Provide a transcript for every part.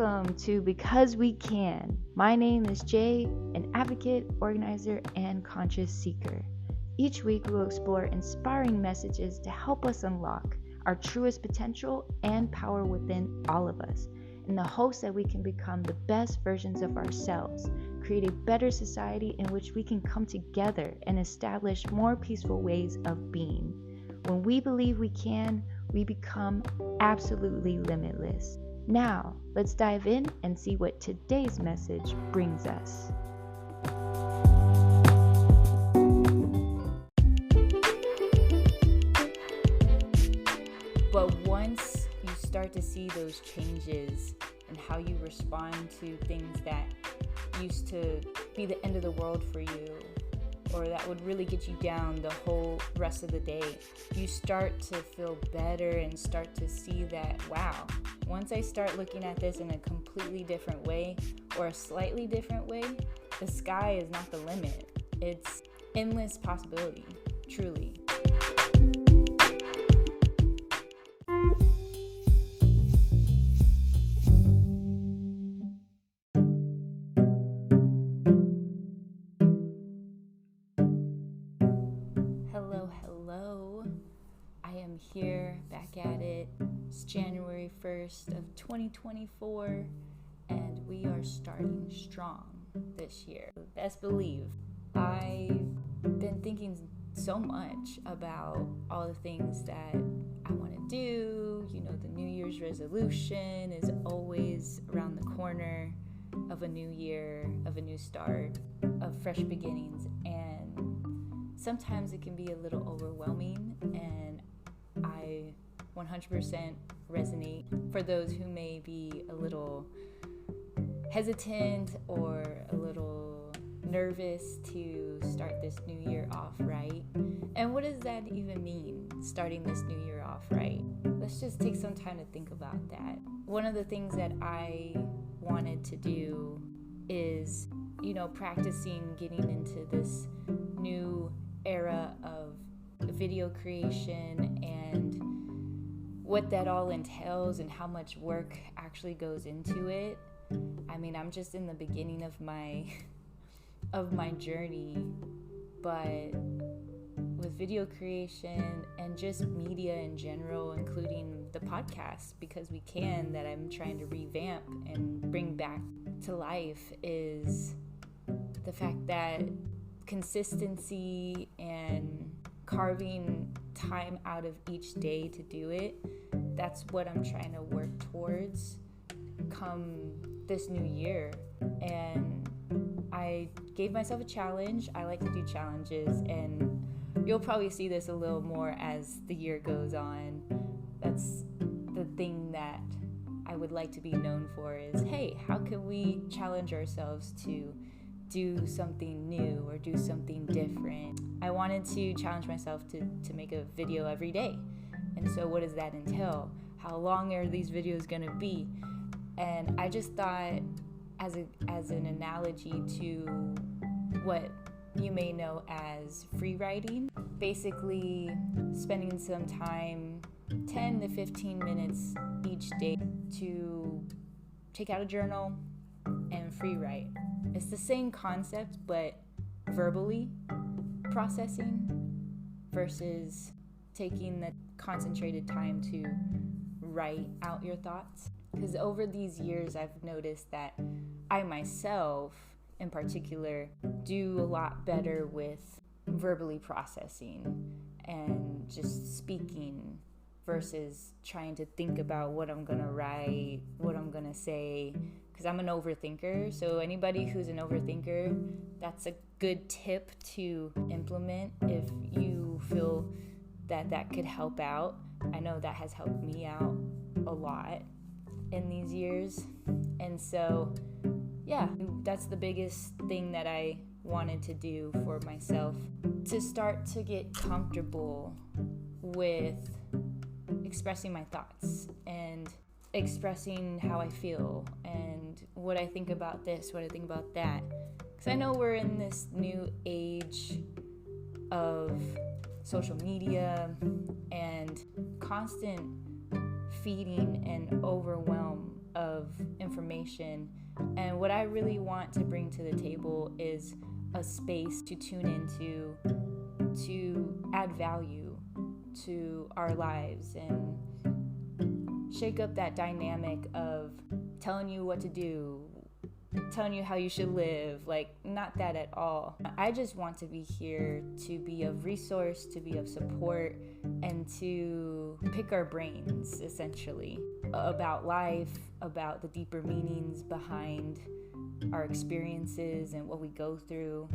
Welcome to Because We Can. My name is Jay, an advocate, organizer, and conscious seeker. Each week we will explore inspiring messages to help us unlock our truest potential and power within all of us, in the hopes that we can become the best versions of ourselves, create a better society in which we can come together and establish more peaceful ways of being. When we believe we can, we become absolutely limitless. Now, let's dive in and see what today's message brings us. But once you start to see those changes and how you respond to things that used to be the end of the world for you, or that would really get you down the whole rest of the day, you start to feel better and start to see that, wow, once I start looking at this in a completely different way or a slightly different way, the sky is not the limit. It's endless possibility, truly. Hello. I am here back at it. It's January 1st of 2024 and we are starting strong this year. Best believe, I've been thinking so much about all the things that I want to do. You know, the New Year's resolution is always around the corner of a new year, of a new start, of fresh beginnings, and sometimes it can be a little overwhelming, and I 100% resonate for those who may be a little hesitant or a little nervous to start this new year off right. And what does that even mean, starting this new year off right? Let's just take some time to think about that. One of the things that I wanted to do is, practicing getting into this new era of video creation and what that all entails and how much work actually goes into it. I mean, I'm just in the beginning of my journey, but with video creation and just media in general, including the podcast, Because We Can, that I'm trying to revamp and bring back to life, is the fact that consistency and carving time out of each day to do it, that's what I'm trying to work towards come this new year. And I gave myself a challenge. I like to do challenges, and you'll probably see this a little more as the year goes on. That's the thing that I would like to be known for is, hey, how can we challenge ourselves to do something new or do something different? I wanted to challenge myself to make a video every day. And so what does that entail? How long are these videos going to be? And I just thought, as an analogy to what you may know as free writing, basically spending some time, 10 to 15 minutes each day, to take out a journal and free write. It's the same concept, but verbally processing versus taking the concentrated time to write out your thoughts. Because over these years, I've noticed that I myself, in particular, do a lot better with verbally processing and just speaking versus trying to think about what I'm gonna write, what I'm gonna say, because I'm an overthinker. So anybody who's an overthinker, that's a good tip to implement if you feel that could help out. I know that has helped me out a lot in these years. And so, yeah, that's the biggest thing that I wanted to do for myself, to start to get comfortable with expressing my thoughts and expressing how I feel and what I think about this, what I think about that. Because I know we're in this new age of social media and constant feeding and overwhelm of information. And what I really want to bring to the table is a space to tune into, to add value to our lives and shake up that dynamic of telling you what to do, telling you how you should live. Like, not that at all. I just want to be here to be of resource, to be of support, and to pick our brains, essentially, about life, about the deeper meanings behind our experiences and what we go through.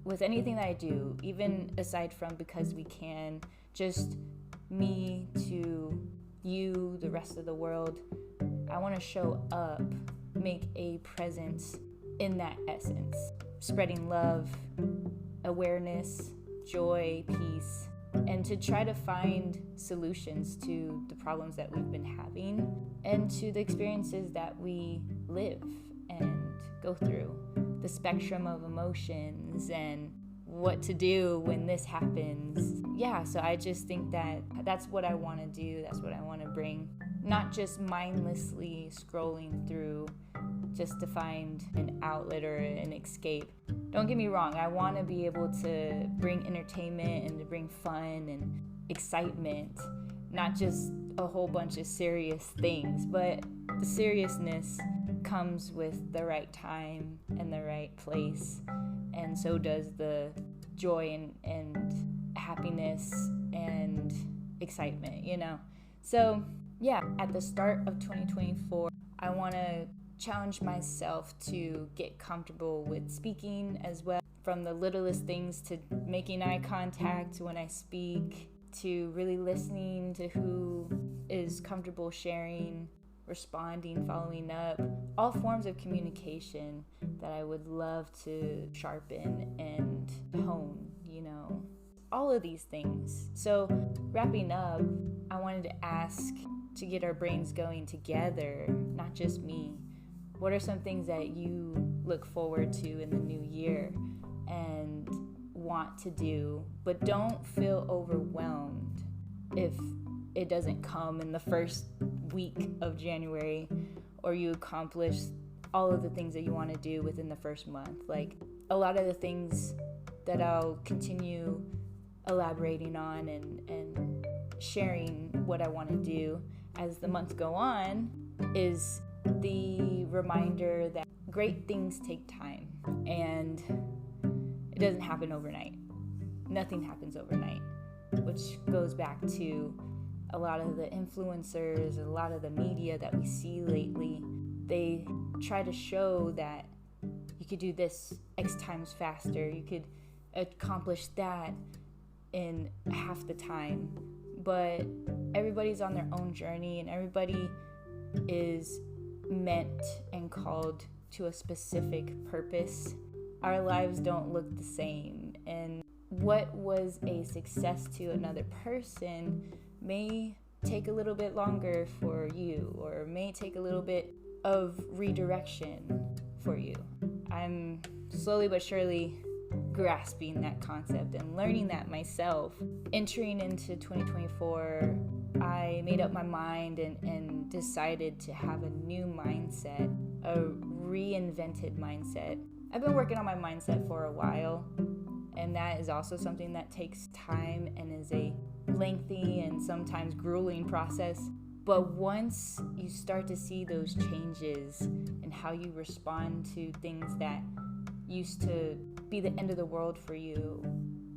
With anything that I do, even aside from Because We Can, just me to you, the rest of the world, I want to show up, make a presence in that essence, spreading love, awareness, joy, peace, and to try to find solutions to the problems that we've been having and to the experiences that we live and go through, the spectrum of emotions and what to do when this happens. Yeah, so I just think that that's what I want to do. That's what I want to bring. Not just mindlessly scrolling through just to find an outlet or an escape. Don't get me wrong, I want to be able to bring entertainment and to bring fun and excitement, not just a whole bunch of serious things, but the seriousness comes with the right time and the right place, and so does the joy and happiness and excitement, you know? So yeah, at the start of 2024, I want to challenge myself to get comfortable with speaking as well, from the littlest things to making eye contact when I speak, to really listening to who is comfortable sharing, responding, following up, all forms of communication that I would love to sharpen and hone, you know, all of these things. So wrapping up, I wanted to ask, to get our brains going together, not just me, what are some things that you look forward to in the new year and want to do, but don't feel overwhelmed if it doesn't come in the first week of January, or you accomplish all of the things that you want to do within the first month? Like, a lot of the things that I'll continue elaborating on and sharing what I want to do as the months go on is the reminder that great things take time and it doesn't happen overnight. Nothing happens overnight, which goes back to a lot of the influencers, a lot of the media that we see lately. They try to show that you could do this X times faster, you could accomplish that in half the time, but everybody's on their own journey and everybody is meant and called to a specific purpose. Our lives don't look the same, and what was a success to another person may take a little bit longer for you, or may take a little bit of redirection for you. I'm slowly but surely grasping that concept and learning that myself. Entering into 2024, I made up my mind and decided to have a new mindset, a reinvented mindset. I've been working on my mindset for a while, and that is also something that takes time and is a lengthy and sometimes grueling process. But once you start to see those changes in how you respond to things that used to be the end of the world for you,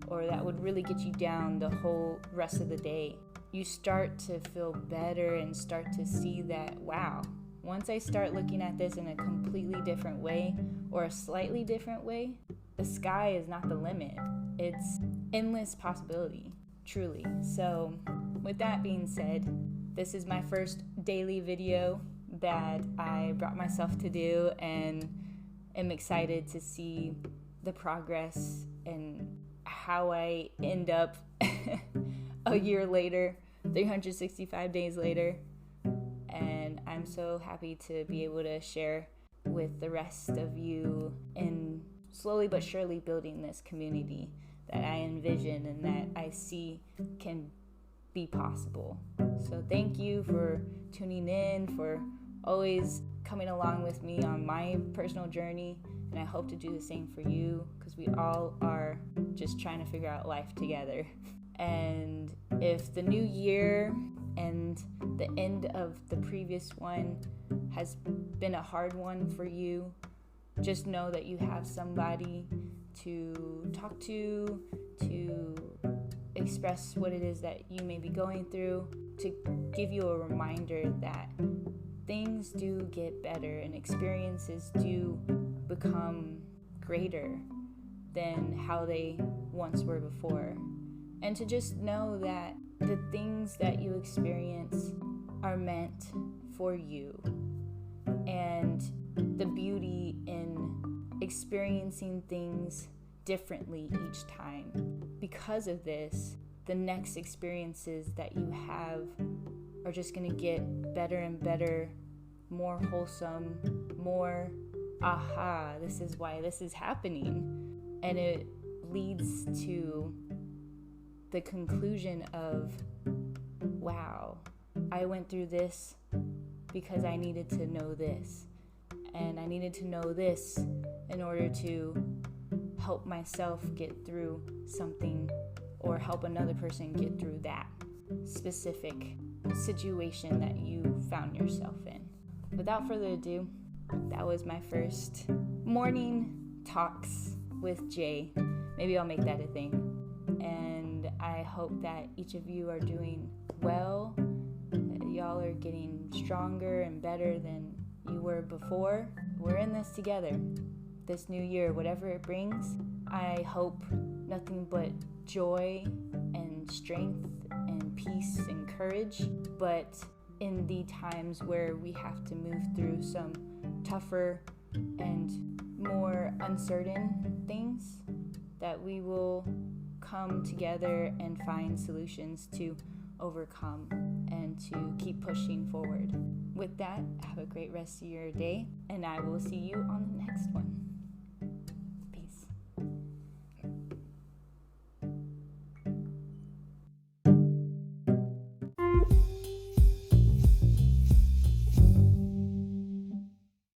or that would really get you down the whole rest of the day, you start to feel better and start to see that, wow, once I start looking at this in a completely different way, or a slightly different way, the sky is not the limit. It's endless possibility, truly. So with that being said, this is my first daily video that I brought myself to do, and am excited to see the progress and how I end up a year later, 365 days later. And I'm so happy to be able to share with the rest of you in slowly but surely building this community that I envision and that I see can be possible. So thank you for tuning in, for always coming along with me on my personal journey, and I hope to do the same for you, because we all are just trying to figure out life together. And if the new year and the end of the previous one has been a hard one for you, just know that you have somebody to talk to express what it is that you may be going through, to give you a reminder that things do get better and experiences do become greater than how they once were before. And to just know that the things that you experience are meant for you. And the beauty in experiencing things differently each time. Because of this, the next experiences that you have are just going to get better and better, more wholesome, more, aha, this is why this is happening. And it leads to the conclusion of, wow, I went through this because I needed to know this. And I needed to know this in order to help myself get through something, or help another person get through that specific situation that you found yourself in. Without further ado, that was my first morning talks with Jay. Maybe I'll make that a thing. And I hope that each of you are doing well, that y'all are getting stronger and better than you were before. We're in this together. This new year, whatever it brings, I hope nothing but joy and strength and peace and courage. But in the times where we have to move through some tougher and more uncertain things, that we will come together and find solutions to overcome and to keep pushing forward. With that, have a great rest of your day, and I will see you on the next one.